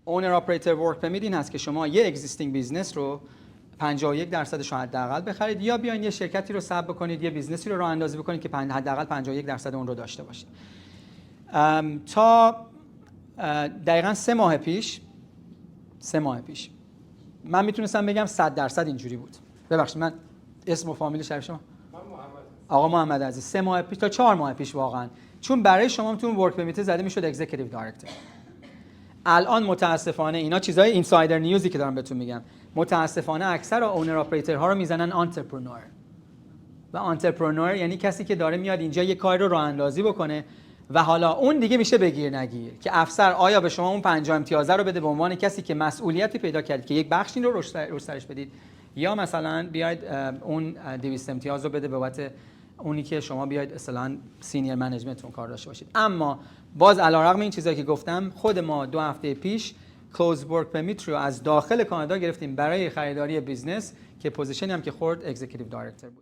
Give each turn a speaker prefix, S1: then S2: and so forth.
S1: اونر اپراتور ورک پرمیت این هست که شما یه اگزیستینگ بیزنس رو 51% شاید حداقل بخرید یا بیاین یه شرکتی رو ثبت بکنید، یه بیزنسی رو راه اندازی بکنید که حداقل 51% اون رو داشته باشید. تا دقیقاً 3 ماه پیش من میتونستم بگم 100% اینجوری بود. ببخشید من اسم و فامیل شریف شما؟
S2: من محمد.
S1: آقا محمد عزیز 3 ماه پیش تا 4 ماه پیش واقعا، چون برای شما تو ورک پرمیت زده میشد اگزیکیتیو دایرکتور. الان متاسفانه اینا چیزای اینسایدر نیوزی که دارم بهتون میگم، متاسفانه اکثر اونر اپراتورها رو میزنن آنترپرنور. و آنترپرنور یعنی کسی که داره میاد اینجا یه کار رو راه اندازی بکنه و حالا اون دیگه میشه بگیر نگیر که افسر آیا به شما اون 50 امتیازه رو بده به عنوان کسی که مسئولیتی پیدا کرد که یک بخشی رو رو سرش بدید، یا مثلا بیاید اون 200 امتیاز رو بده بابت اونی که شما بیاید اصلا سینیر منیجمنت اون کار داشته باشید. اما باز علیرغم این چیزایی که گفتم، خود ما 2 هفته پیش کلوز ورک پرمیت رو از داخل کانادا گرفتیم برای خریداری بیزنس که پوزیشنی هم که خورد اگزیکیتیو دایرکتور بود.